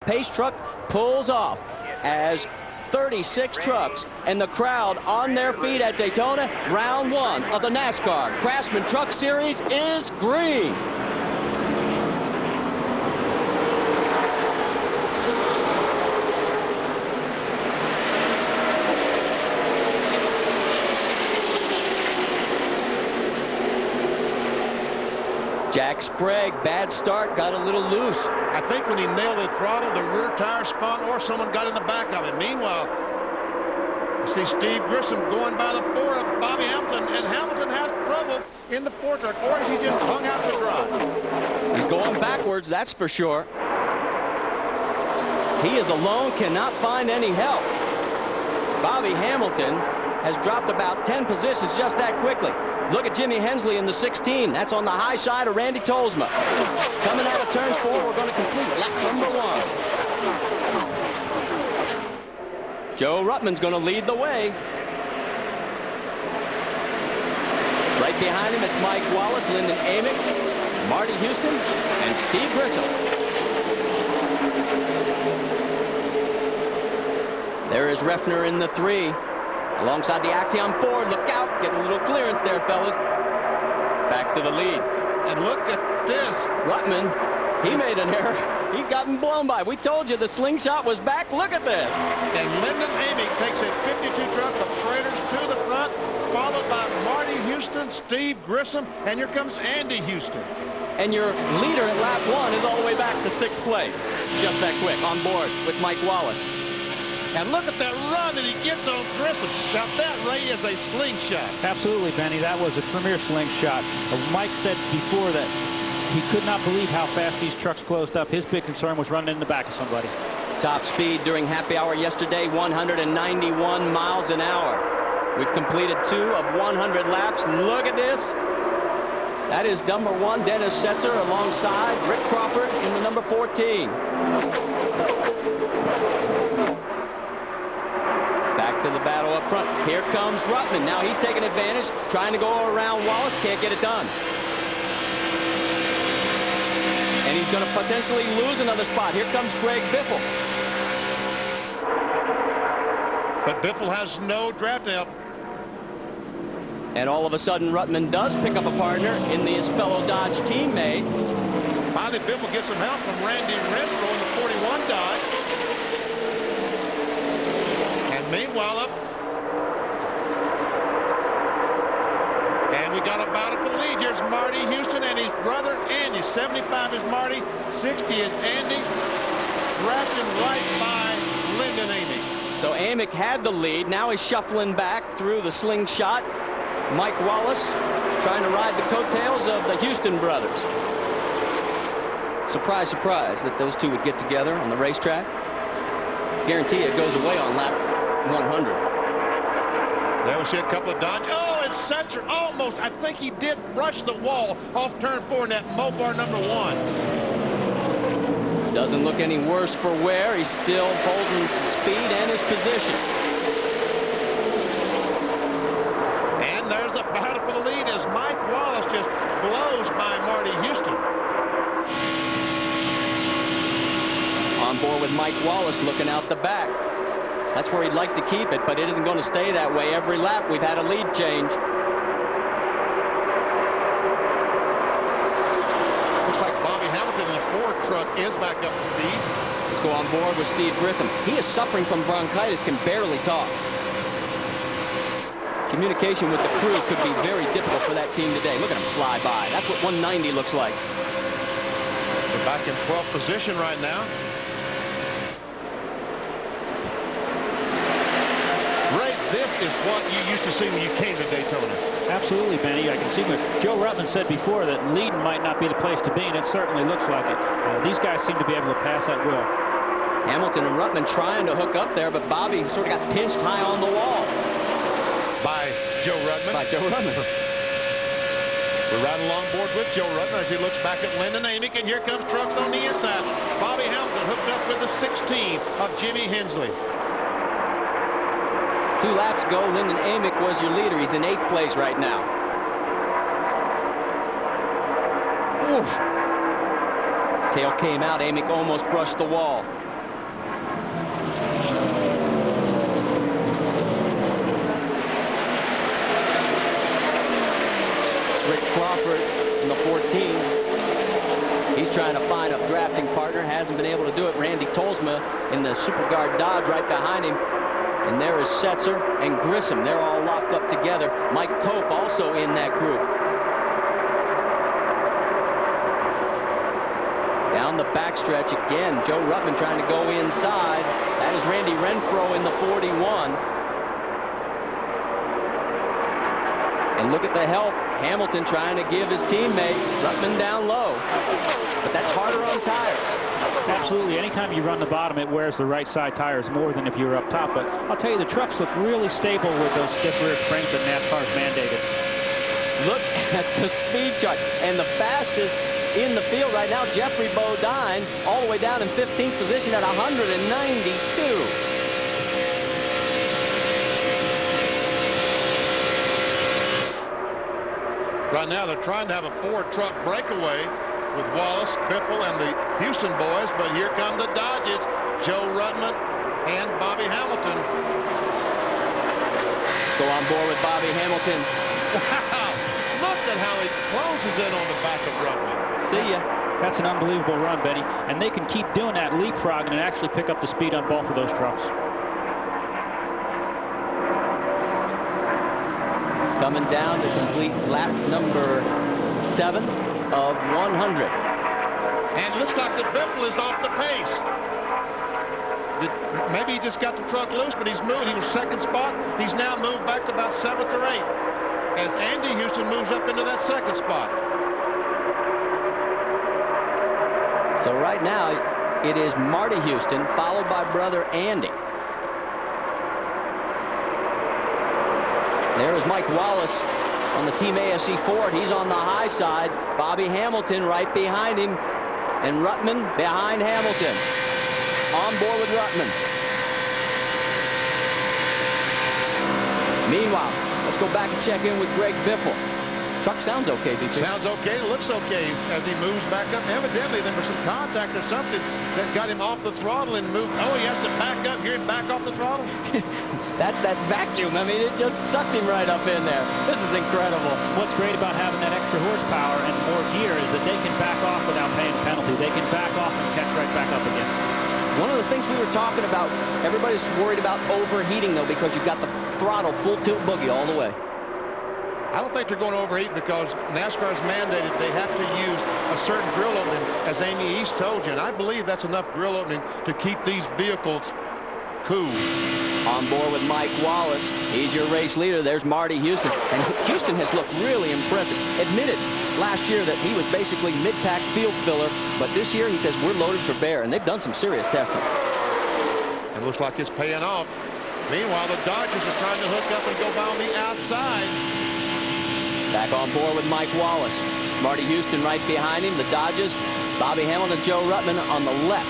pace truck pulls off as 36 trucks and the crowd on their feet at Daytona. Round 1 of the NASCAR Craftsman Truck Series is green. Jack Sprague, bad start, got a little loose. I think when he nailed the throttle, the rear tire spun or someone got in the back of it. Meanwhile, you see Steve Grissom going by the 4 of Bobby Hamilton, and Hamilton has trouble in the 4 truck, or is he just hung out to dry? He's going backwards, that's for sure. He is alone, cannot find any help. Bobby Hamilton has dropped about 10 positions just that quickly. Look at Jimmy Hensley in the 16. That's on the high side of Randy Tolsma. Coming out of turn 4, we're going to complete lap number 1. Joe Ruttman's going to lead the way. Right behind him, it's Mike Wallace, Lyndon Amick, Marty Houston, and Steve Grissom. There is Refner in the 3. Alongside the Axiom 4, look out, get a little clearance there, fellas. Back to the lead. And look at this. Ruttman, he made an error. He's gotten blown by. We told you the slingshot was back. Look at this. And Lyndon Amick takes a 52 truck of Schrader's to the front, followed by Marty Houston, Steve Grissom, and here comes Andy Houston. And your leader at lap 1 is all the way back to 6th place. Just that quick, on board with Mike Wallace. And look at that run that he gets on Grissom. Now that, Ray, is a slingshot. Absolutely, Benny. That was a premier slingshot. Mike said before that he could not believe how fast these trucks closed up. His big concern was running in the back of somebody. Top speed during happy hour yesterday, 191 miles an hour. We've completed 2 of 100 laps. Look at this. That is number 1, Dennis Setzer, alongside Rick Crawford in the number 14. Back to the battle up front. Here comes Ruttman. Now he's taking advantage, trying to go around Wallace. Can't get it done. And he's going to potentially lose another spot. Here comes Greg Biffle. But Biffle has no draft help. And all of a sudden, Ruttman does pick up a partner in his fellow Dodge teammate. Finally, Biffle gets some help from Randy Renfro in the 41 Dodge. Meanwhile, up. And we got a battle for the lead. Here's Marty Houston and his brother Andy. 75 is Marty, 60 is Andy. Drafted right by Lyndon Amick. So Amick had the lead. Now he's shuffling back through the slingshot. Mike Wallace trying to ride the coattails of the Houston brothers. Surprise, surprise that those two would get together on the racetrack. Guarantee it goes away on lap 100. There we see a couple of Dodge. Oh, and Setzer almost, I think he did brush the wall off turn 4 in that Mopar number 1. Doesn't look any worse for wear. He's still holding his speed and his position. And there's a battle for the lead as Mike Wallace just blows by Marty Houston. On board with Mike Wallace looking out the back. That's where he'd like to keep it, but it isn't going to stay that way. Every lap we've had a lead change. Looks like Bobby Hamilton in the 4 truck is back up to speed. Let's go on board with Steve Grissom. He is suffering from bronchitis, can barely talk. Communication with the crew could be very difficult for that team today. Look at him fly by. That's what 190 looks like. They're back in 12th position right now. This is what you used to see when you came to Daytona. Absolutely, Benny. I can see what Joe Ruttman said before, that leading might not be the place to be, and it certainly looks like it. These guys seem to be able to pass at will. Hamilton and Ruttman trying to hook up there, but Bobby sort of got pinched high on the wall. By Joe Ruttman. By Joe Ruttman. We're right along board with Joe Ruttman as he looks back at Lyndon Amick, and here comes trucks on the inside. Bobby Hamilton hooked up with the 16 of Jimmy Hensley. 2 laps ago, Lyndon Amick was your leader. He's in 8th place right now. Oof. Tail came out. Amick almost brushed the wall. Crawford in the 14. He's trying to find a drafting partner. Hasn't been able to do it. Randy Tolsma in the Superguard Dodge right behind him. And there is Setzer and Grissom. They're all locked up together. Mike Cope also in that group. Down the backstretch again. Joe Ruttman trying to go inside. That is Randy Renfro in the 41. And look at the help. Hamilton trying to give his teammate. Ruttman down low. But that's harder on tires. Absolutely. Anytime you run the bottom, it wears the right side tires more than if you were up top. But I'll tell you, the trucks look really stable with those stiff rear springs that NASCAR's mandated. Look at the speed chart. And the fastest in the field right now, Jeffrey Bodine, all the way down in 15th position at 192. Right now, they're trying to have a 4-truck breakaway with Wallace, Biffle, and the Houston boys, but here come the Dodges, Joe Ruttman and Bobby Hamilton. Go on board with Bobby Hamilton. Wow! Look at how he closes in on the back of Ruttman. See ya. That's an unbelievable run, Benny. And they can keep doing that leapfrogging and actually pick up the speed on both of those trucks. Coming down to complete lap number 7 of 100. And it looks like the Biffle is off the pace. Maybe he just got the truck loose, but he's moved. He was second spot. He's now moved back to about 7th or 8th as Andy Houston moves up into that second spot. So right now, it is Marty Houston, followed by brother Andy. There is Mike Wallace on the Team ASC Ford. He's on the high side. Bobby Hamilton right behind him. And Ruttman behind Hamilton. On board with Ruttman. Meanwhile, let's go back and check in with Greg Biffle. Truck sounds okay, BP. Sounds okay. Looks okay as he moves back up. Evidently, there was some contact or something that got him off the throttle and moved. Oh, he has to back up here and back off the throttle? That's that vacuum. I mean, it just sucked him right up in there. This is incredible. What's great about having that extra horsepower and more gear is that they can back off without paying a penalty. They can back off and catch right back up again. One of the things we were talking about, everybody's worried about overheating, though, because you've got the throttle full tilt boogie all the way. I don't think they're going to overheat because NASCAR's mandated they have to use a certain grill opening, as Amy East told you. And I believe that's enough grill opening to keep these vehicles cool. On board with Mike Wallace. He's your race leader. There's Marty Houston. And Houston has looked really impressive. Admitted last year that he was basically mid-pack field filler. But this year he says we're loaded for bear. And they've done some serious testing. It looks like it's paying off. Meanwhile, the Dodgers are trying to hook up and go by on the outside. Back on board with Mike Wallace. Marty Houston right behind him. The Dodgers, Bobby Hamilton, Joe Ruttman on the left.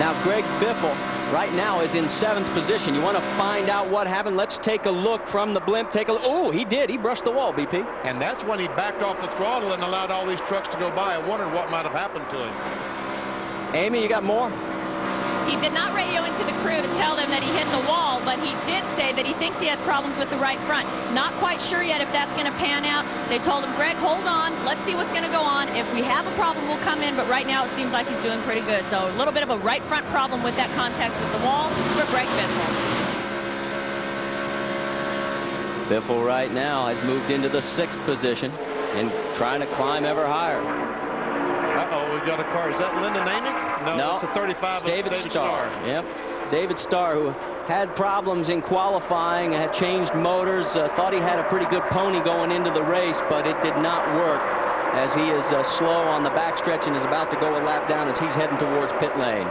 Now Greg Biffle right now is in 7th position. You want to find out what happened? Let's take a look from the blimp. Take a look. Oh, he did. He brushed the wall, BP. And that's when he backed off the throttle and allowed all these trucks to go by. I wondered what might have happened to him. Amy, you got more? He did not radio into the crew to tell them that he hit the wall, but he did say that he thinks he has problems with the right front. Not quite sure yet if that's going to pan out. They told him, Greg, hold on. Let's see what's going to go on. If we have a problem, we'll come in. But right now, it seems like he's doing pretty good. So a little bit of a right front problem with that contact with the wall for Greg Biffle. Biffle right now has moved into the 6th position and trying to climb ever higher. Uh-oh, we've got a car. Is that Lyndon Amick? No, it's a 35 of David Starr. Yep. David Starr, who had problems in qualifying, had changed motors, thought he had a pretty good pony going into the race, but it did not work as he is slow on the backstretch and is about to go a lap down as he's heading towards pit lane.